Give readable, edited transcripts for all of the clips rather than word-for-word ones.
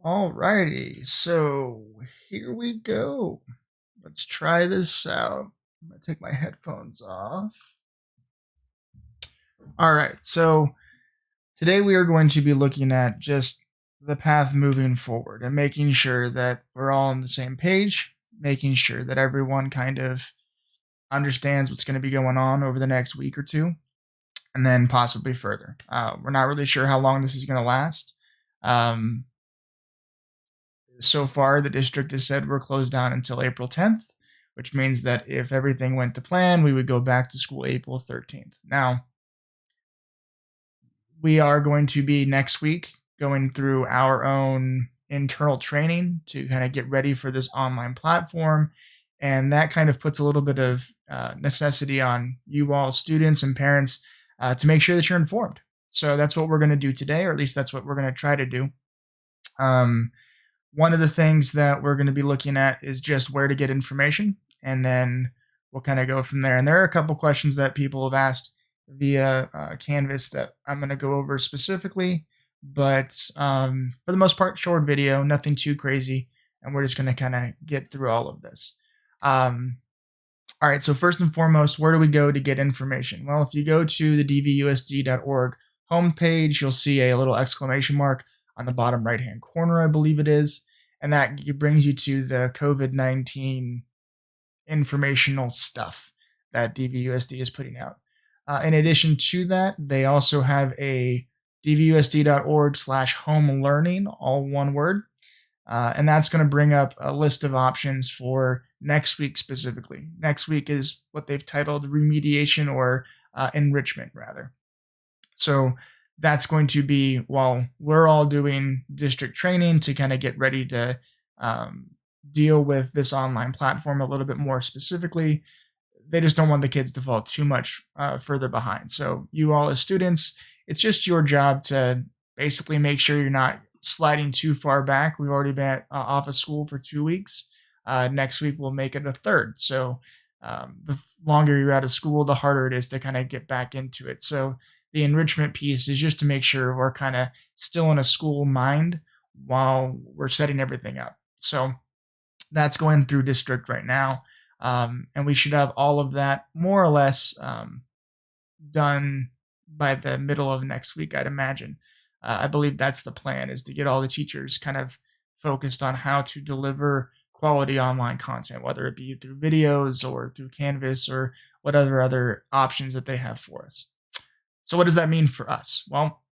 Alrighty, so here we go. Let's try this out. I'm gonna take my headphones off. All right, so today we are going to be looking at just the path moving forward and making sure that we're all on the same page, making sure that everyone kind of understands what's going to be going on over the next week or two, and then possibly further. We're not really sure how long this is going to last. Um, So far, the district has said we're closed down until April 10th, which means that if everything went to plan, we would go back to school April 13th. Now, we are going to be next week going through our own internal training to kind of get ready for this online platform. And that kind of puts a little bit of necessity on you all, students and parents, to make sure that you're informed. So that's what we're going to do today, or at least that's what we're going to try to do. Um, One of the things that we're going to be looking at is just where to get information, and then we'll kind of go from there. And there are a couple questions that people have asked via Canvas that I'm going to go over specifically, but for the most part, short video, nothing too crazy, and we're just going to kind of get through all of this. All right, so first and foremost, where do we go to get information? Well, if you go to the dvusd.org homepage, you'll see a little exclamation mark on the bottom right-hand corner, I believe it is, and that brings you to the COVID-19 informational stuff that DVUSD is putting out. In addition to that, they also have a dvusd.org/home learning, all one word, and that's going to bring up a list of options for next week specifically. Next week is what they've titled remediation or enrichment, rather. So that's going to be while we're all doing district training to kind of get ready to deal with this online platform a little bit more specifically. They just don't want the kids to fall too much further behind. So you all as students, it's just your job to basically make sure you're not sliding too far back. We've already been off of school for 2 weeks. Next week we'll make it a third. So the longer you're out of school, the harder it is to kind of get back into it. So the enrichment piece is just to make sure we're kind of still in a school mind while we're setting everything up. So that's going through district right now. And we should have all of that more or less done by the middle of next week, I'd imagine. I believe that's the plan, is to get all the teachers kind of focused on how to deliver quality online content, whether it be through videos or through Canvas or whatever other options that they have for us. So what does that mean for us? Well,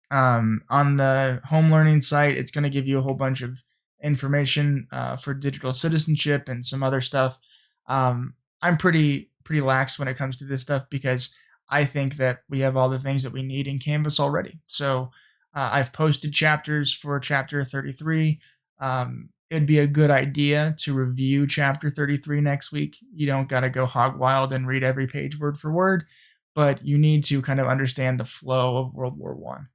on the home learning site, it's going to give you a whole bunch of information for digital citizenship and some other stuff. I'm pretty lax when it comes to this stuff because I think that we have all the things that we need in Canvas already. So I've posted chapters for chapter 33. It'd be a good idea to review chapter 33 next week. You don't got to go hog wild and read every page word for word, but you need to kind of understand the flow of World War One,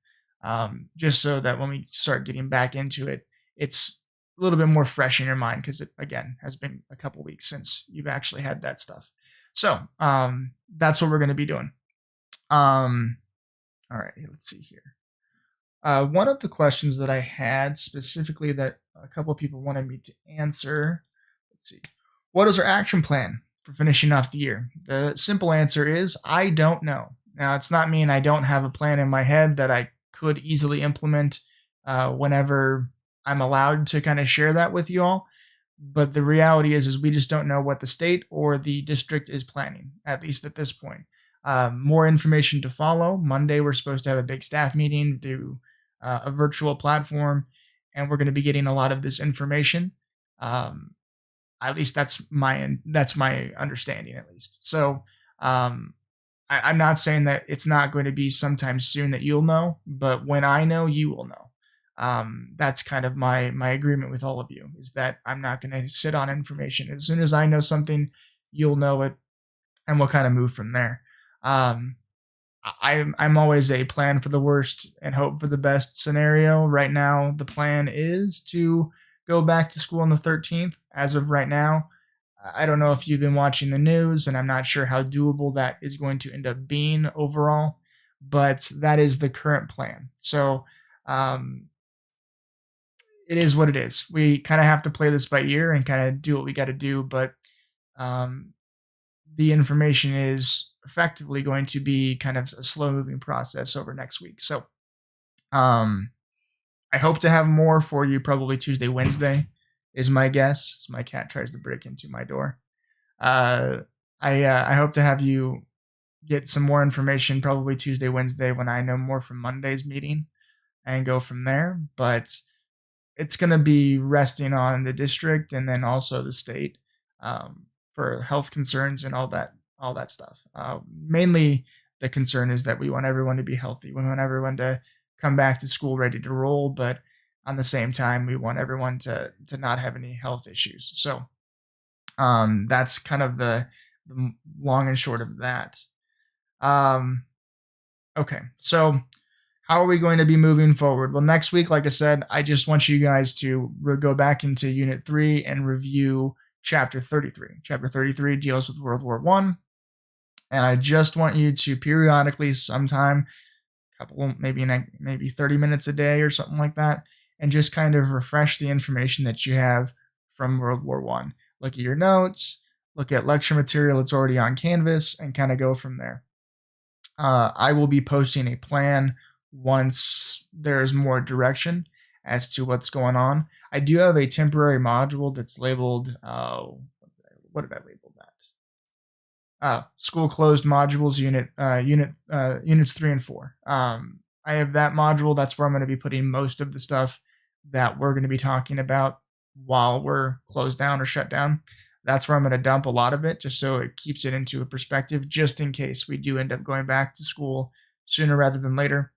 just so that when we start getting back into it, it's a little bit more fresh in your mind because it, again, has been a couple weeks since you've actually had that stuff. So that's what we're going to be doing. All right, let's see here. One of the questions that I had specifically that a couple of people wanted me to answer, let's see. What is our action plan for finishing off the year? The simple answer is I don't know. Now, it's not mean I don't have a plan in my head that I could easily implement whenever I'm allowed to kind of share that with you all. But the reality is we just don't know what the state or the district is planning, at least at this point. More information to follow. Monday, we're supposed to have a big staff meeting through a virtual platform, and we're going to be getting a lot of this information. At least that's my understanding, at least. So I'm not saying that it's not going to be sometime soon that you'll know, but when I know, you will know. That's kind of my agreement with all of you, is that I'm not going to sit on information. As soon as I know something, you'll know it, and we'll kind of move from there. I'm always a plan for the worst and hope for the best scenario. Right now, the plan is to go back to school on the 13th. As of right now, I don't know if you've been watching the news, and I'm not sure how doable that is going to end up being overall, but that is the current plan. So it is what it is. We kind of have to play this by ear and kind of do what we got to do. But um, the information is effectively going to be kind of a slow moving process over next week. So um, I hope to have more for you probably Tuesday, Wednesday is my guess. As my cat tries to break into my door. Uh, I hope to have you get some more information probably Tuesday, Wednesday when I know more from Monday's meeting and go from there. But it's going to be resting on the district and then also the state for health concerns and all that stuff. Mainly, the concern is that we want everyone to be healthy. We want everyone to come back to school ready to roll, but on the same time, we want everyone to not have any health issues. So that's kind of the long and short of that. Okay, so how are we going to be moving forward? Well, next week, like I said, I just want you guys to go back into Unit 3 and review Chapter 33. Chapter 33 deals with World War I, and I just want you to periodically, sometime, maybe 30 minutes a day or something like that, and just kind of refresh the information that you have from World War I. Look at your notes, look at lecture material that's already on Canvas, and kind of go from there. I will be posting a plan once there's more direction as to what's going on. I do have a temporary module that's labeled, what did I label that? School closed modules units 3 and 4. I have that module. That's where I'm going to be putting most of the stuff that we're going to be talking about while we're closed down or shut down. That's where I'm going to dump a lot of it, just so it keeps it into a perspective, just in case we do end up going back to school sooner rather than later.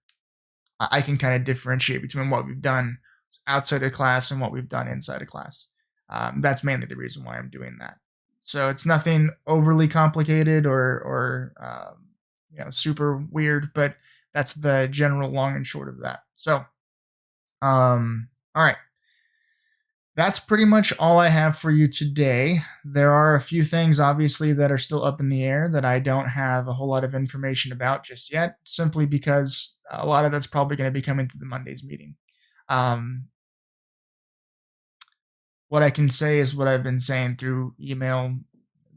I can kind of differentiate between what we've done outside of class and what we've done inside of class. That's mainly the reason why I'm doing that. So it's nothing overly complicated or super weird, but that's the general long and short of that. So, all right. That's pretty much all I have for you today. There are a few things, obviously, that are still up in the air that I don't have a whole lot of information about just yet, simply because a lot of that's probably going to be coming through the Monday's meeting. What I can say is what I've been saying through email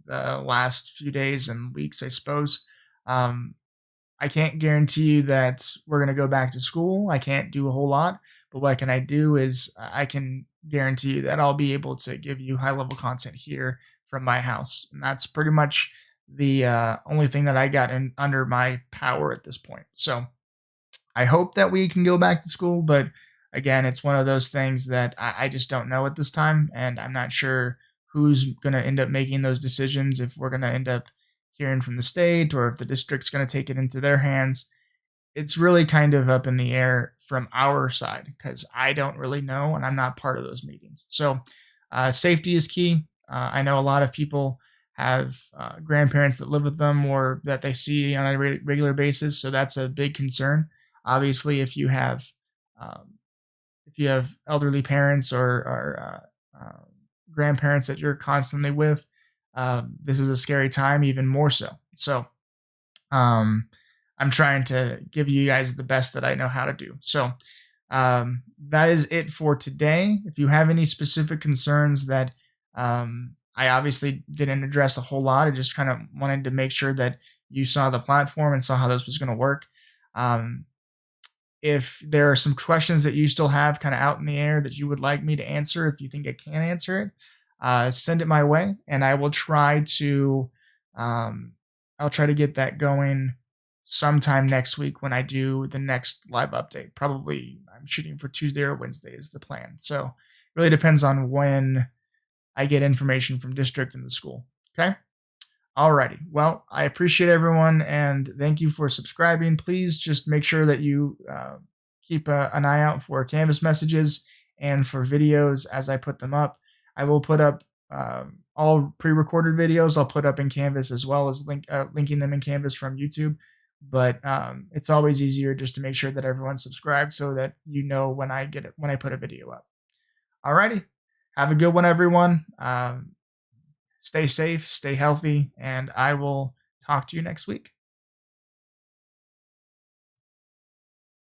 the last few days and weeks, I suppose. I can't guarantee you that we're going to go back to school. I can't do a whole lot, but what can I do is I can guarantee you that I'll be able to give you high level content here from my house. And that's pretty much the only thing that I got under my power at this point. So I hope that we can go back to school, but again, it's one of those things that I just don't know at this time. And I'm not sure who's going to end up making those decisions, if we're going to end up hearing from the state or if the district's going to take it into their hands. It's really kind of up in the air from our side because I don't really know and I'm not part of those meetings. So safety is key. I know a lot of people have grandparents that live with them or that they see on a regular basis, so that's a big concern. Obviously, if you have elderly parents or grandparents that you're constantly with, this is a scary time, even more so. So I'm trying to give you guys the best that I know how to do. So that is it for today. If you have any specific concerns that I obviously didn't address a whole lot, I just kind of wanted to make sure that you saw the platform and saw how this was going to work. If there are some questions that you still have kind of out in the air that you would like me to answer, if you think I can answer it, send it my way, and I will try to get that going sometime next week when I do the next live update. Probably I'm shooting for Tuesday or Wednesday is the plan. So it really depends on when I get information from district and the school. Okay. Alrighty. Well, I appreciate everyone and thank you for subscribing. Please just make sure that you keep an eye out for Canvas messages and for videos as I put them up. I will put up all pre-recorded videos. I'll put up in Canvas as well as linking them in Canvas from YouTube. But it's always easier just to make sure that everyone's subscribed so that you know when I put a video up. Alrighty. Have a good one, everyone. Stay safe, stay healthy, and I will talk to you next week.